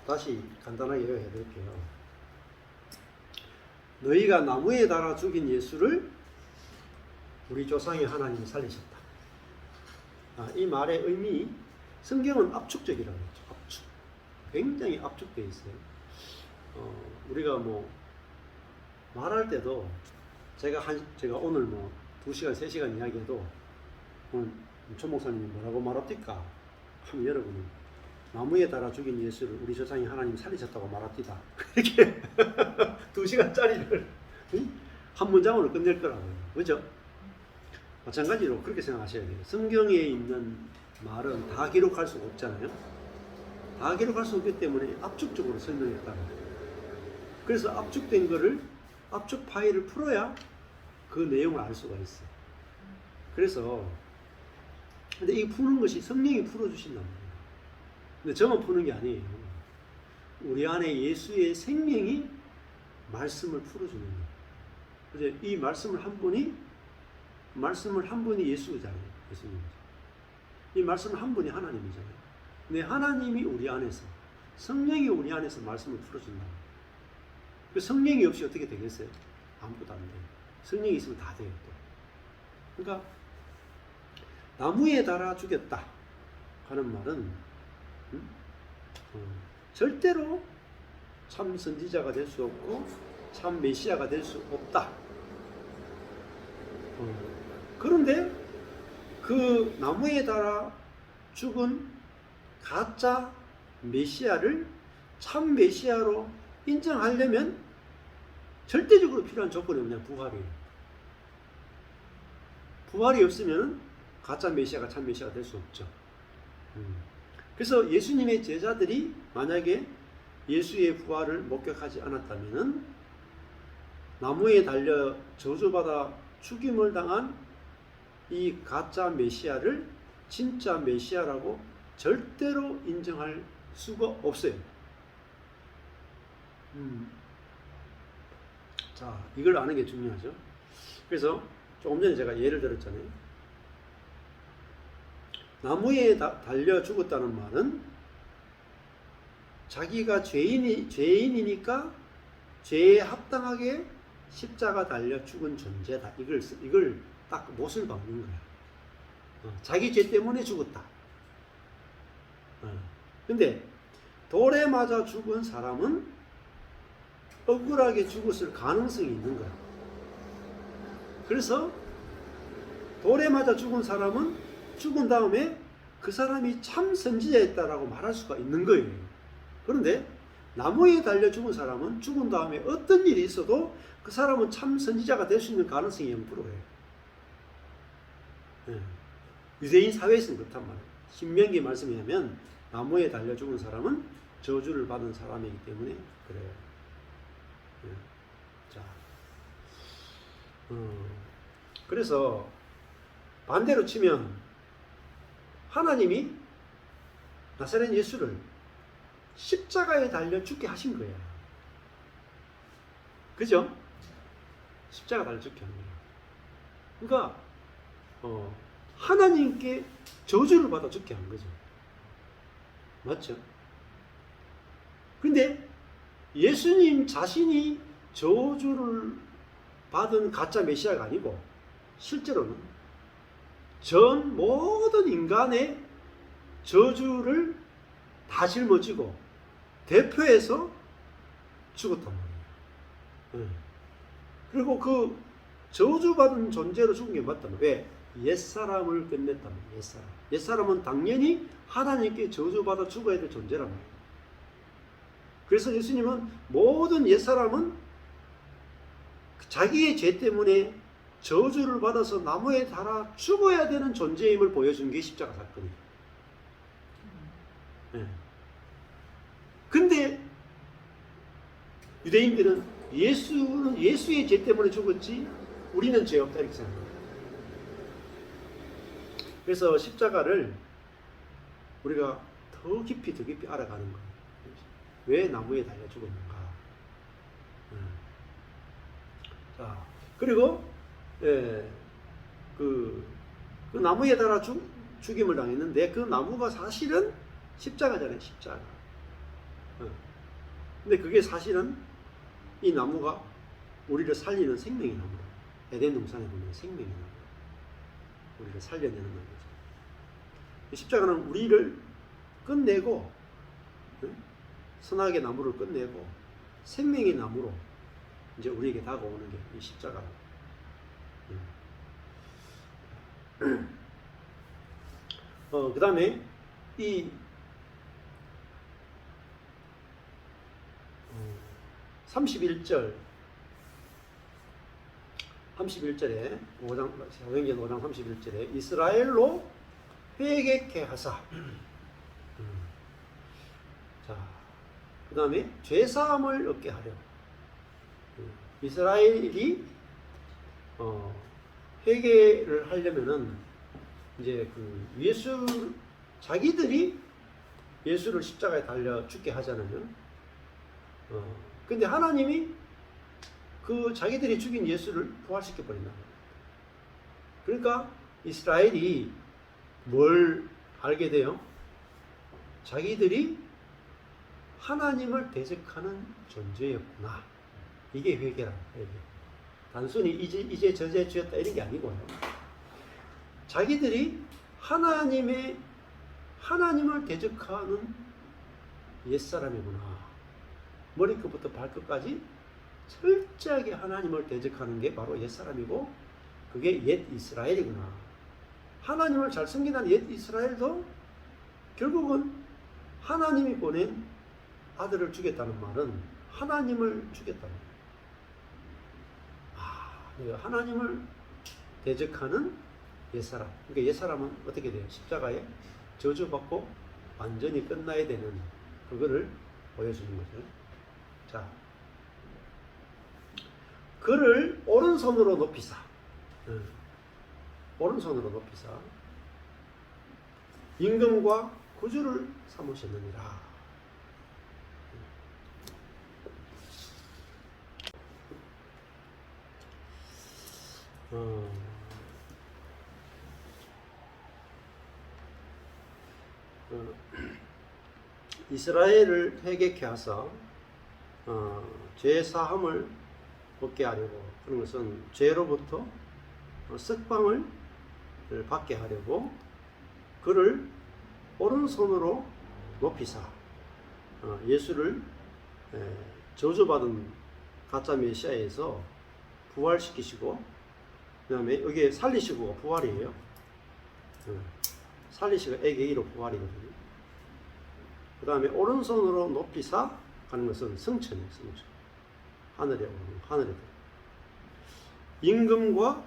다시 간단하게 요약해 드릴게요. 너희가 나무에 달아 죽인 예수를 우리 조상의 하나님이 살리셨다. 이 말의 의미, 성경은 압축적이라고 했죠. 압축. 굉장히 압축되어 있어요. 우리가 뭐 말할 때도 제가 오늘 뭐 2시간, 3시간 이야기해도 오늘 조 목사님이 뭐라고 말합니까? 하면 여러분은 나무에 달아 죽인 예수를 우리 조상이 하나님 살리셨다고 말합니다. 이렇게 2시간짜리를 한 문장으로 끝낼 거라고요. 그죠? 마찬가지로 그렇게 생각하셔야 돼요. 성경에 있는 말은 다 기록할 수가 없잖아요. 다 기록할 수 없기 때문에 압축적으로 설명했다는 거예요. 그래서 압축된 거를, 압축 파일을 풀어야 그 내용을 알 수가 있어요. 그래서 근데 이 푸는 것이 성령이 풀어주신단 말이에요. 근데 저만 푸는 게 아니에요. 우리 안에 예수의 생명이 말씀을 풀어주는 거예요. 그래서 이 말씀을 한 분이 예수잖아요. 예수님이죠. 이 말씀을 한 분이 하나님이잖아요. 근데 하나님이 우리 안에서, 성령이 우리 안에서 말씀을 풀어준다. 그 성령이 없이 어떻게 되겠어요? 아무것도 안 돼요. 성령이 있으면 다 돼요. 또. 그러니까 나무에 달아 죽였다 하는 말은 절대로 참 선지자가 될 수 없고 참 메시아가 될 수 없다. 그런데 그 나무에 달아 죽은 가짜 메시아를 참 메시아로 인정하려면 절대적으로 필요한 조건이 뭐냐? 부활이에요. 부활이 없으면 가짜 메시아가 참 메시아가 될 수 없죠. 그래서 예수님의 제자들이 만약에 예수의 부활을 목격하지 않았다면 나무에 달려 저주받아 죽임을 당한 이 가짜 메시아를 진짜 메시아라고 절대로 인정할 수가 없어요. 자, 이걸 아는 게 중요하죠. 그래서 조금 전에 제가 예를 들었잖아요. 나무에 달려 죽었다는 말은 자기가 죄인이니까 죄에 합당하게 십자가 달려 죽은 존재다. 이걸 딱 못을 박는 거야. 자기 죄 때문에 죽었다. 근데 돌에 맞아 죽은 사람은 억울하게 죽었을 가능성이 있는 거야. 그래서 돌에 맞아 죽은 사람은 죽은 다음에 그 사람이 참 선지자였다라고 말할 수가 있는 거예요. 그런데 나무에 달려 죽은 사람은 죽은 다음에 어떤 일이 있어도 그 사람은 참 선지자가 될 수 있는 가능성이 0%예요. 유대인 사회에서는 그렇단 말이에요. 신명기 말씀에 하면 나무에 달려 죽은 사람은 저주를 받은 사람이기 때문에 그래요. 자, 그래서 반대로 치면 하나님이 나사렛 예수를 십자가에 달려 죽게 하신 거예요. 그죠? 십자가 달려 죽게 한 거예요. 그러니까 하나님께 저주를 받아 죽게 한 거죠. 맞죠? 근데 예수님 자신이 저주를 받은 가짜 메시아가 아니고 실제로는 전 모든 인간의 저주를 다 짊어지고 대표해서 죽었단 말이에요. 그리고 그 저주받은 존재로 죽은 게 맞다면 왜? 옛사람을 끝냈단 말이에요. 옛사람은 당연히 하나님께 저주받아 죽어야 될 존재란 말이에요. 그래서 예수님은 모든 옛사람은 자기의 죄 때문에 저주를 받아서 나무에 달아 죽어야 되는 존재임을 보여준 게 십자가 사건이에요. 근데 유대인들은 예수의 죄 때문에 죽었지 우리는 죄 없다 이렇게 생각합니다. 그래서 십자가를 우리가 더 깊이 알아가는 거예요. 왜 나무에 달려 죽었는가. 자, 그리고 그 나무에 달아 죽임을 당했는데 그 나무가 사실은 십자가잖아요. 십자가. 근데 그게 사실은 이 나무가 우리를 살리는 생명의 나무다. 에덴 동산에 보면 생명의 나무. 우리를 살려내는 나무죠. 십자가는 우리를 끝내고, 선악의 나무를 끝내고 생명의 나무로 이제 우리에게 다가오는 게 이 십자가다. 그 다음에 이 31절에 5장 31절에 이스라엘로 회개케 하사. 자, 그 다음에 죄사함을 얻게 하려. 이스라엘이 회개를 하려면은 이제 자기들이 예수를 십자가에 달려 죽게 하잖아요. 근데 하나님이 그 자기들이 죽인 예수를 부활시켜 버린다. 그러니까 이스라엘이 뭘 알게 돼요? 자기들이 하나님을 대적하는 존재였구나. 이게 회개라. 회개. 단순히 이제 저제 지었다 이런 게 아니고요. 자기들이 하나님을 대적하는 옛사람이구나. 머리끝부터 발끝까지 철저하게 하나님을 대적하는 게 바로 옛사람이고, 그게 옛 이스라엘이구나. 하나님을 잘 섬기는 옛 이스라엘도 결국은 하나님이 보낸 아들을 죽였다는 말은 하나님을 죽였다는 거예요. 하나님을 대적하는 옛사람. 그러니까 옛사람은 어떻게 돼요? 십자가에 저주받고 완전히 끝나야 되는 그거를 보여주는 거죠. 자, 그를 오른손으로 높이사. 오른손으로 높이사 임금과 구주를 삼으셨느니라. 이스라엘을 회개케 하사 죄 사함을 얻게 하려고, 그런 것은 죄로부터 석방을 받게 하려고 그를 오른손으로 높이사 예수를 저주받은 가짜 메시아에서 부활시키시고, 그 다음에 여기에 살리시고가 부활이에요. 살리시고 애개이로 부활이거든요. 그 다음에 오른손으로 높이사 하는 것은 성천이에요. 성천. 하늘에 오르는, 하늘에. 임금과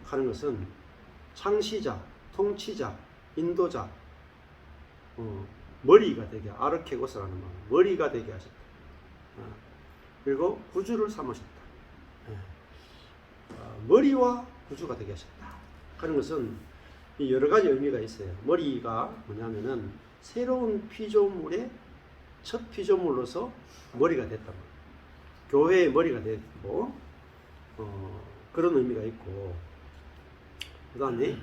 하는 것은 창시자, 통치자, 인도자, 머리가 되게, 아르케고스라는 말, 머리가 되게 하셨다. 그리고 구주를 삼으셨다. 머리와 구주가 되게 하셨다 하는 것은 여러 가지 의미가 있어요. 머리가 뭐냐면은 새로운 피조물의 첫 피조물로서 머리가 됐단 말이에요. 교회의 머리가 됐고, 그런 의미가 있고, 그 다음에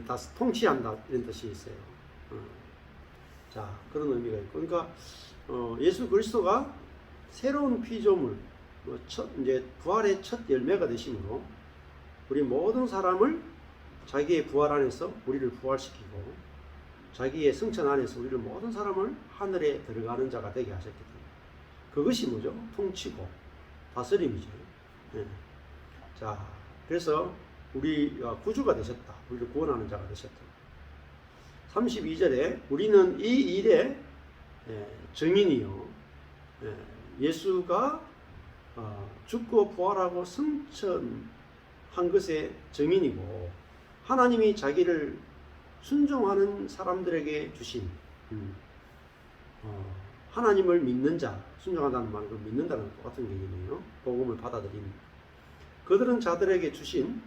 다 통치한다 이런 뜻이 있어요. 자, 그런 의미가 있고, 그러니까 예수 그리스도가 새로운 피조물, 이제 부활의 첫 열매가 되심으로 우리 모든 사람을 자기의 부활 안에서 우리를 부활시키고, 자기의 승천 안에서 우리를 모든 사람을 하늘에 들어가는 자가 되게 하셨기 때문에, 그것이 뭐죠? 통치고 다스림이죠. 네. 자, 그래서 우리가 구주가 되셨다. 우리를 구원하는 자가 되셨다. 32절에 우리는 이 일의 증인이요, 예수가 죽고 부활하고 승천한 것의 증인이고, 하나님이 자기를 순종하는 사람들에게 주신 하나님을 믿는 자, 순종한다는 말은 믿는다는 똑같은 개념이에요. 복음을 받아들인 그들은 자들에게 주신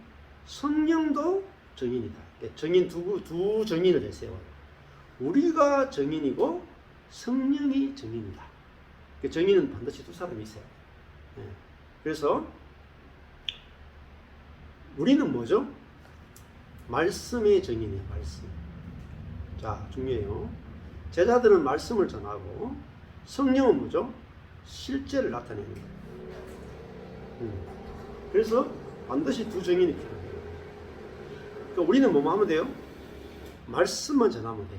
성령도 증인이다. 증인 두 증인을 내세워요. 우리가 증인이고 성령이 증인이다. 증인은 반드시 두 사람이 있어요. 그래서 우리는 뭐죠? 말씀의 증인이에요. 말씀. 자, 중요해요. 제자들은 말씀을 전하고 성령은 뭐죠? 실제를 나타내는 거예요. 그래서 반드시 두 증인이 필요해요. 그러니까 우리는 뭐만 하면 돼요? 말씀만 전하면 돼.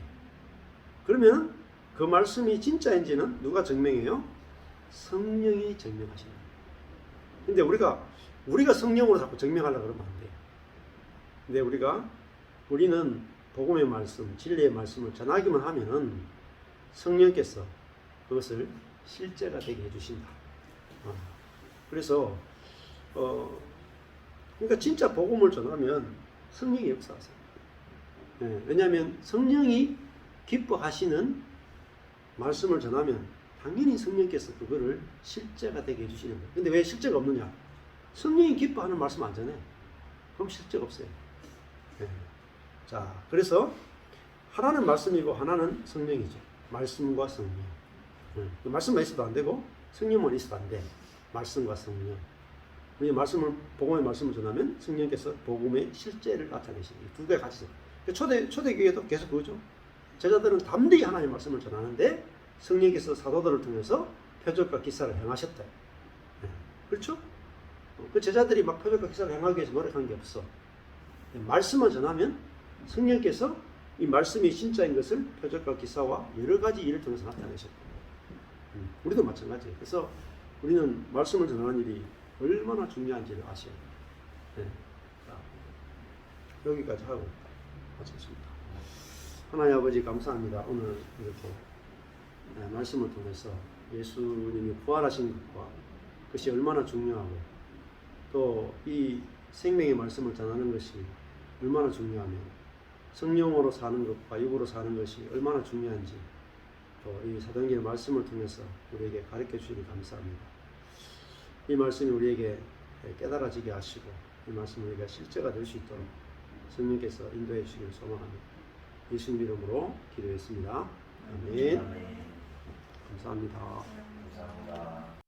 그러면 그 말씀이 진짜인지는 누가 증명해요? 성령이 증명하시는 거예요. 근데 우리가 성령으로 자꾸 증명하려고 그러면 안 돼요. 근데 우리는 복음의 말씀, 진리의 말씀을 전하기만 하면은 성령께서 그것을 실제가 되게 해주신다. 그래서 그러니까 진짜 복음을 전하면 성령이 역사하세요. 왜냐하면 성령이 기뻐하시는 말씀을 전하면 당연히 성령께서 그거를 실제가 되게 해주시는 거예요. 근데 왜 실제가 없느냐? 성령이 기뻐하는 말씀 안 전해. 그럼 실제가 없어요. 자, 그래서 하나는 말씀이고 하나는 성령이죠. 말씀과 성령. 말씀만 있어도 안 되고 성령만 있어도 안 돼. 말씀과 성령. 우리 복음의 말씀을 전하면 성령께서 복음의 실제를 나타내시는 두 개가 같이 있어요. 초대교회도 계속 그거죠. 제자들은 담대히 하나님의 말씀을 전하는데 성령께서 사도들을 통해서 표적과 기사를 행하셨다. 그렇죠? 그 제자들이 막 표적과 기사를 행하기 위해서 노력한 게 없어. 말씀만 전하면 성령께서 이 말씀이 진짜인 것을 표적과 기사와 여러 가지 일을 통해서 나타내셨다. 우리도 마찬가지예요. 그래서 우리는 말씀을 전하는 일이 얼마나 중요한지를 아셔야 돼요. 여기까지 하고 마치겠습니다. 하나님 아버지 감사합니다. 오늘 이렇게 말씀을 통해서 예수님이 부활하신 것과 그것이 얼마나 중요하고 또 이 생명의 말씀을 전하는 것이 얼마나 중요하며 성령으로 사는 것과 육으로 사는 것이 얼마나 중요한지 또 이 사도행전의 말씀을 통해서 우리에게 가르쳐 주시니 감사합니다. 이 말씀이 우리에게 깨달아지게 하시고 이 말씀이 우리가 실제가 될 수 있도록 성령께서 인도해 주시길 소망합니다. 예수님 이름으로 기도했습니다. 아멘. 감사합니다.